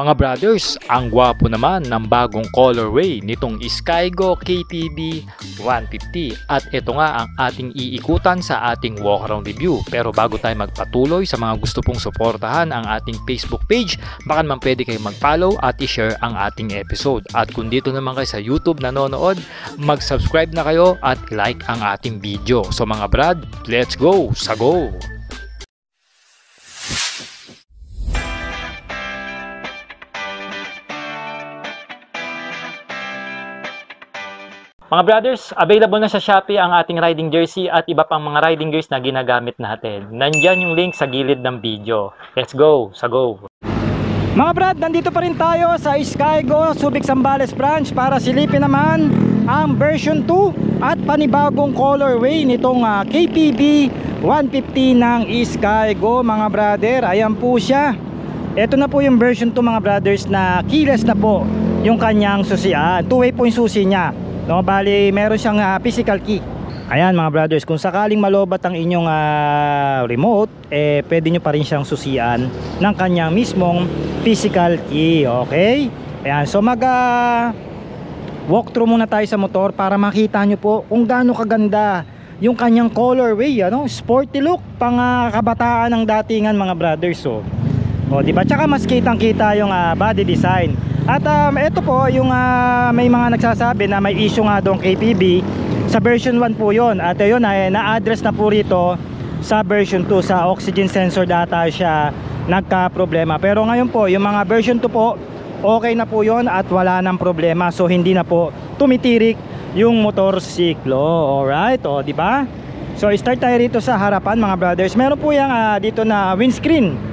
Mga brothers, ang gwapo naman ng bagong colorway nitong Skygo KTB 150 at ito nga ang ating iikutan sa ating walk around review. Pero bago tayo magpatuloy, sa mga gusto pong suportahan ang ating Facebook page, baka naman pwede kayo mag-follow at i-share ang ating episode. At kung dito naman kayo sa YouTube nanonood, mag-subscribe na kayo at like ang ating video. So mga brad, let's go! Sa go! Mga brothers, available na sa Shopee ang ating riding jersey at iba pang mga riding gears na ginagamit natin. Nandyan yung link sa gilid ng video. Let's go! Sa go! Mga brad, nandito pa rin tayo sa Skygo Subic Zambales branch para silipin naman ang version 2 at panibagong colorway nitong KPB 150 ng Skygo mga brother. Ayan po siya. Ito na po yung version 2 mga brothers na keyless na po yung kanyang susian. Two-way po yung susi niya. No, bali meron siyang physical key. Ayan mga brothers, kung sakaling malobat ang inyong remote, pwede nyo pa rin siyang susian ng kanyang mismong physical key. Okay? Ayan, so walk through muna tayo sa motor para makita nyo po kung gaano kaganda yung kanyang colorway, ano? Sporty look, pang kabataan ng datingan mga brothers. So, diba? Tsaka mas kitang-kita yung body design. At ito po yung may mga nagsasabi na may issue nga doon KPB sa version 1 po yon. At yun na-address na po rito sa version 2. Sa oxygen sensor data siya nagka-problema. Pero ngayon po yung mga version 2 po okay na po yon at wala nang problema. So hindi na po tumitirik yung motorsiklo. Alright, di ba? So start tayo rito sa harapan mga brothers. Meron po yung dito na windscreen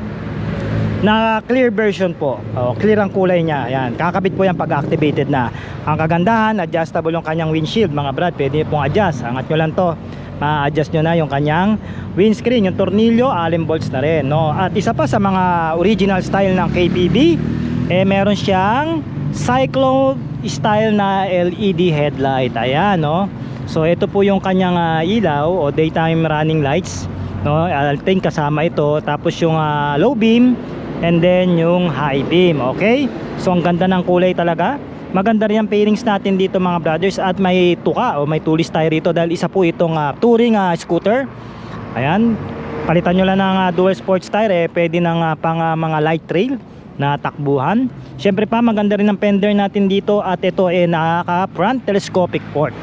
na clear version po. Clear ang kulay niya. Ayan, kakabit po yan pag activated na. Ang kagandahan, adjustable yung kanyang windshield mga brad. Pwede pong adjust. Angat nyo lang to, ma-adjust nyo na yung kanyang windscreen. Yung tornilyo, allen bolts na rin, no? At isa pa sa mga original style ng KPB, meron siyang cyclone style na LED headlight. Ayan, no? So ito po yung kanyang ilaw o daytime running lights, no? I think kasama ito. Tapos yung low beam and then yung high beam. Okay, so ang ganda ng kulay talaga. Maganda rin ang pairings natin dito mga brothers. At may tuka o may tulis tayo rito dahil isa po itong touring scooter. Ayan, palitan nyo lang ng dual sports tire, pwede ng pang mga light trail na takbuhan. Syempre pa maganda rin ang fender natin dito. At ito nakaka front telescopic port.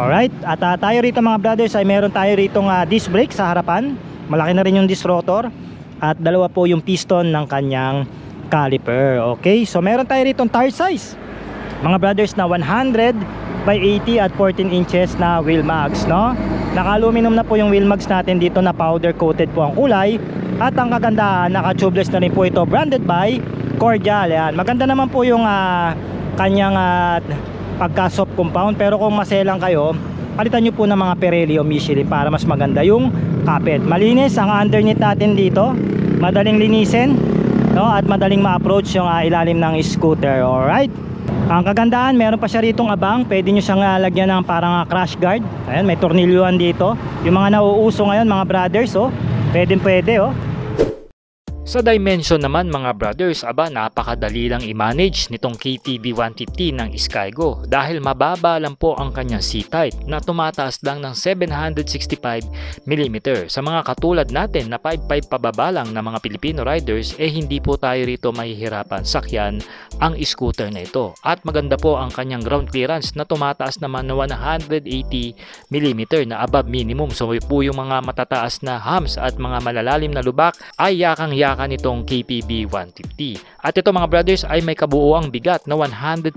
Alright, at tayo rito mga brothers ay meron tayo rito disc brake sa harapan. Malaki na rin yung disc rotor. At dalawa po yung piston ng kanyang caliper. Okay, so meron tayo rito tire size mga brothers na 100 by 80 at 14 inches na wheel mags, no? Naka-aluminum na po yung wheel mags natin dito na powder coated po ang kulay. At ang kagandahan, naka-tubeless na rin po ito, branded by Cordial. Yan, maganda naman po yung kanyang pagka soft compound. Pero kung maselang kayo, palitan nyo po ng mga Pirelli o Michelin para mas maganda yung kapit. Malinis ang underneath natin dito, madaling linisin, no? At madaling ma-approach yung ilalim ng scooter. Alright, ang kagandahan, meron pa siya ritong abang. Pwede nyo siyang lagyan ng parang crash guard. Ayan, may tornilyuhan dito. Yung mga nauuso ngayon mga brothers, pwede Sa dimension naman mga brothers, napakadali lang i-manage nitong KTB 150 ng Skygo dahil mababa lang po ang kanyang C-type na tumataas lang ng 765mm. Sa mga katulad natin na 5'5" pababa lang na mga Pilipino riders, hindi po tayo rito mahihirapan sakyan ang scooter na ito. At maganda po ang kanyang ground clearance na tumataas naman na 180mm na above minimum. So po yung mga matataas na humps at mga malalalim na lubak ay yakang-yakan nitong KPB 150. At ito mga brothers ay may kabuuang bigat na 143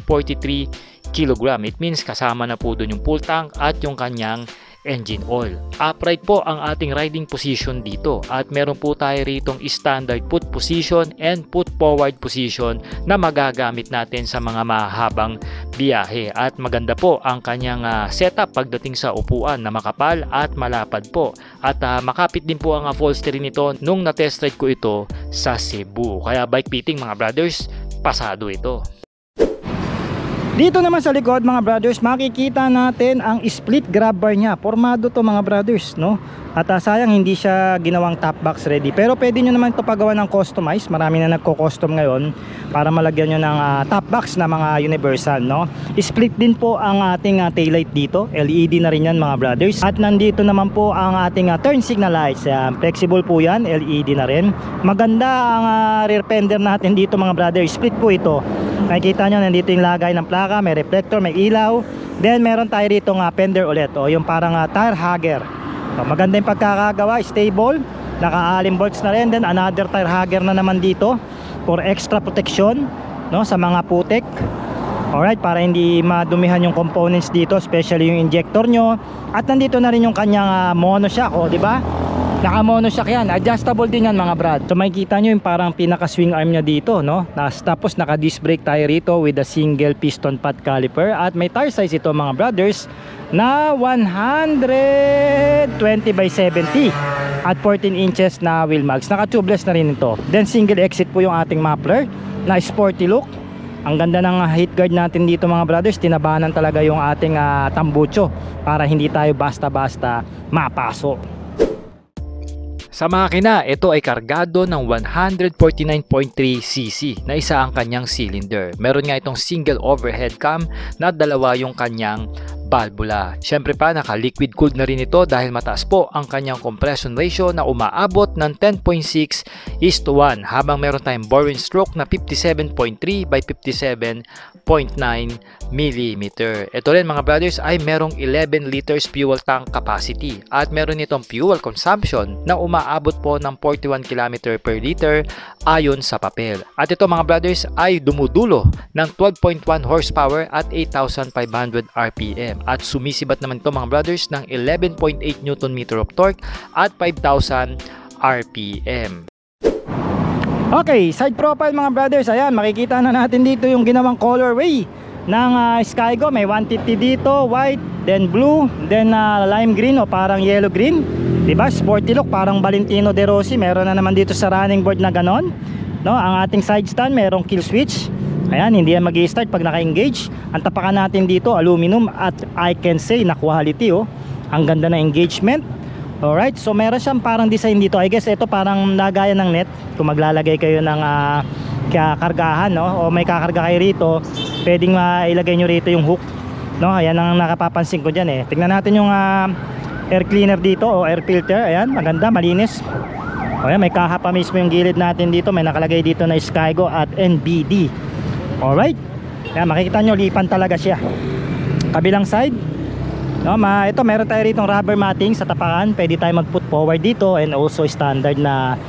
kg. It means kasama na po doon yung full tank at yung kanyang engine oil. Upright po ang ating riding position dito at meron po tayo ritong standard put position and put forward position na magagamit natin sa mga mahabang biyahe. At maganda po ang kanyang setup pagdating sa upuan na makapal at malapad po. At makapit din po ang upholstery nito nung na-test ride ko ito sa Cebu. Kaya bike fitting mga brothers, pasado ito. Dito naman sa likod mga brothers, makikita natin ang split grab bar niya. Formado to mga brothers, no? At sayang hindi siya ginawang top box ready. Pero pwede nyo naman ito pagawa ng customize. Marami na nagko-custom ngayon para malagyan nyo ng top box na mga universal, no? Split din po ang ating taillight dito. LED na rin yan mga brothers. At nandito naman po ang ating turn signal lights. Flexible po yan, LED na rin. Maganda ang rear fender natin dito mga brothers. Split po ito. Nakikita nyo, nandito yung lagay ng plaka, may reflector, may ilaw. Then meron tayo dito fender ulit, yung parang tire hugger. Maganda yung pagkakagawa, stable, naka-allen bolts na rin. Then another tire hugger na naman dito for extra protection, no, sa mga putik. Alright, para hindi madumihan yung components dito, especially yung injector nyo. At nandito na rin yung kanyang monoshock, di ba? Naka monoshock yan, adjustable din yan mga brad. So makikita nyo yung parang pinaka swing arm nya dito, no? Tapos naka disc brake tayo rito with a single piston pad caliper. At may tire size ito mga brothers na 120 by 70 at 14 inches na wheel mags. Naka tubeless na rin ito. Then single exit po yung ating muffler na sporty look. Ang ganda ng heat guard natin dito mga brothers. Tinabanan talaga yung ating tambucho para hindi tayo basta-basta mapasok. Sa makina, ito ay kargado ng 149.3cc na isa ang kanyang cylinder. Meron nga itong single overhead cam na dalawa yung kanyang valvula. Siyempre pa, naka-liquid cooled na rin ito dahil mataas po ang kanyang compression ratio na umaabot ng 10.6:1 habang meron tayong bore-in stroke na 57.3 by 57.9 mm. Ito rin mga brothers ay merong 11 liters fuel tank capacity at meron itong fuel consumption na umaabot po ng 41 km per liter ayon sa papel. At ito mga brothers ay dumudulo ng 12.1 horsepower at 8,500 RPM. At sumisibat naman ito mga brothers ng 11.8 Nm of torque at 5,000 RPM. Okay, side profile mga brothers. Ayan, makikita na natin dito yung ginawang colorway ng Skygo. May 150 dito, white, then blue, then lime green o parang yellow green. Diba? Sporty look, parang Valentino De Rossi. Meron na naman dito sa running board na ganon, no? Ang ating side stand, merong kill switch. Ayan, hindi yan mag-i-start pag naka-engage. Ang tapakan natin dito, aluminum at I can say na quality, oh. Ang ganda na engagement. Alright, so meron siyang parang design dito. I guess ito parang lagaya ng net. Kung maglalagay kayo ng kakargahan, no? O may kakarga kayo rito, pwedeng ilagay nyo rito yung hook, no? Ayan ang nakapapansin ko dyan eh. Tignan natin yung air cleaner dito o air filter. Ayan, maganda, malinis. O ayan, may kaha pa mismo yung gilid natin dito. May nakalagay dito na Skygo at NBD. Alright, ayan, makikita nyo lipan talaga siya. Kabilang side, no, ito meron tayo rito rubber matting sa tapakan. Pwede tayo mag put forward dito and also standard na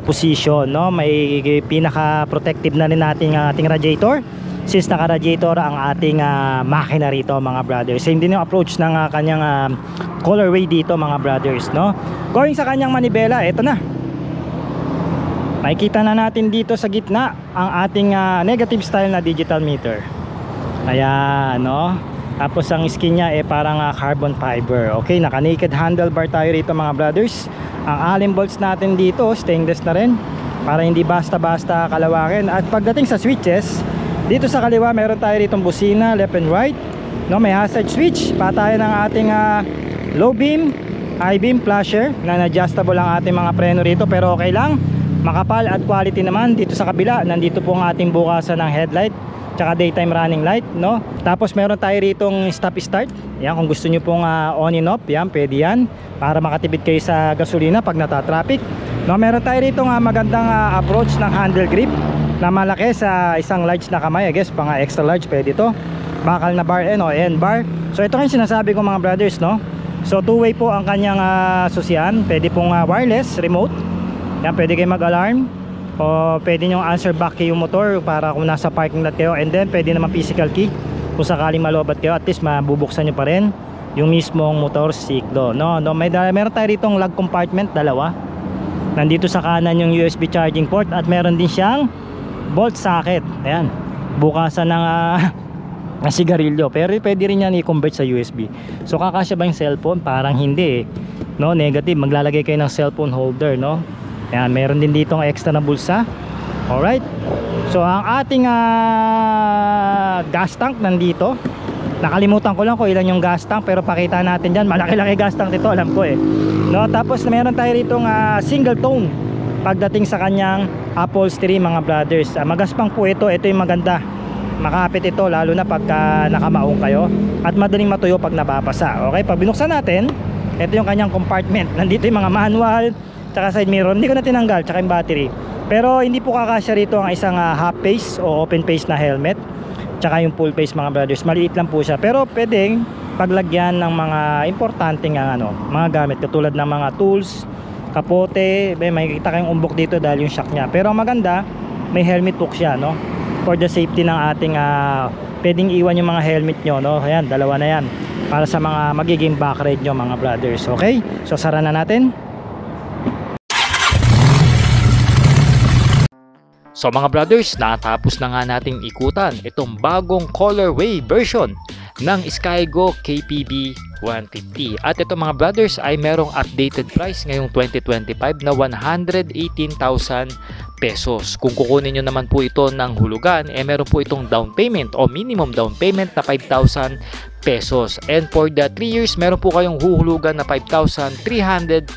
position, no? May pinaka protective na rin natin ating radiator since naka radiator ang ating makina rito mga brothers. Same din yung approach ng kanyang colorway dito mga brothers, no? Going sa kanyang manibela, ito na. Makikita na natin dito sa gitna ang ating negative style na digital meter. Ayan, no? Tapos ang skin niya parang carbon fiber. Okay, naka naked handlebar tayo rito mga brothers. Ang allen bolts natin dito stainless na rin para hindi basta-basta kalawakin. At pagdating sa switches, dito sa kaliwa meron tayo ritong busina left and right, no? May hazard switch, patayan ng ating low beam, high beam, flasher na adjustable ang ating mga preno rito, pero okay lang. Makapal at quality naman. Dito sa kabila, nandito po ang ating bukasan ng headlight tsaka daytime running light, no? Tapos meron tayo ritong stop start. Yan, kung gusto nyo pong on and off, yan, pwede yan para makatipid kayo sa gasolina pag nata-traffic, no? Meron tayo ritong magandang approach ng handle grip na malaki sa isang large na kamay. I guess pang extra large pwede to. Bakal na bar N o N bar. So ito yung sinasabi ko mga brothers, no? So two-way po ang kanyang susian. Pwede pong wireless remote. Yan, pwede kayo mag-alarm o pwede nyo answer back yung motor para kung nasa parking lot kayo, and then pwede naman physical key kung sakaling malobat kayo, at least mabubuksan nyo pa rin yung mismong motor siklo, no? Meron tayo ritong lug compartment, dalawa. Nandito sa kanan yung USB charging port at meron din siyang bolt socket. Ayan, bukasan ng sigarilyo, pero pwede rin yan i-convert sa USB. So kakasya ba yung cellphone? Parang hindi, no? Negative, maglalagay kayo ng cellphone holder, no? Ayan, meron din dito ng extra na bulsa Alright. So ang ating gas tank nandito. Nakalimutan ko lang kung ilan yung gas tank, pero pakita natin dyan, malaki-laki gas tank dito, alam ko no, tapos meron tayo rito single tone pagdating sa kanyang upholstery mga brothers. Magaspang po ito yung maganda, makapit ito lalo na pagka nakamaong kayo, at madaling matuyo pag nababasa. Okay, pag binuksan natin, ito yung kanyang compartment. Nandito yung mga manual, tsaka side mirror, hindi ko na tinanggal, tsaka yung battery. Pero hindi po kakasya rito ang isang half face o open face na helmet, tsaka yung full face mga brothers. Maliit lang po siya, pero pwedeng paglagyan ng mga importanteng mga gamit katulad ng mga tools, kapote. May kita kayong umbok dito dahil yung shock niya. Pero ang maganda, may helmet hook siya, no, for the safety ng ating pwedeng iwan yung mga helmet nyo, no. Ayan, dalawa na yan para sa mga magiging back ride nyo mga brothers. Okay, so sara na natin. So mga brothers, natapos na nga nating ikutan itong bagong colorway version ng Skygo KPB 150. At ito mga brothers ay merong updated price ngayong 2025 na 118,000 pesos. Kung kukunin nyo naman po ito ng hulugan, meron po itong down payment o minimum down payment na 5,000 pesos. And for the 3 years, meron po kayong huhulugan na 5,342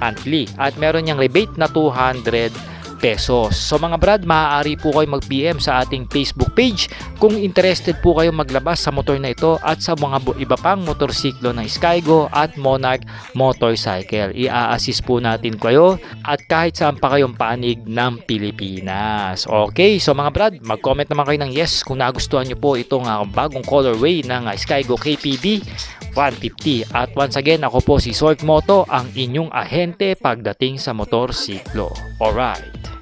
monthly. At meron niyang rebate na 200 pesos. So mga brad, maaari po kayo mag-PM sa ating Facebook page kung interested po kayo maglabas sa motor na ito at sa mga iba pang motorsiklo ng Skygo at Monarch Motorcycle. I-assist po natin kayo at kahit saan pa kayong panig ng Pilipinas. Okay, so mga brad, mag-comment naman kayo ng yes kung nagustuhan nyo po itong bagong colorway ng Skygo KPB 150. At once again, ako po si Sorg Moto, ang inyong ahente pagdating sa motorsiklo. Alright.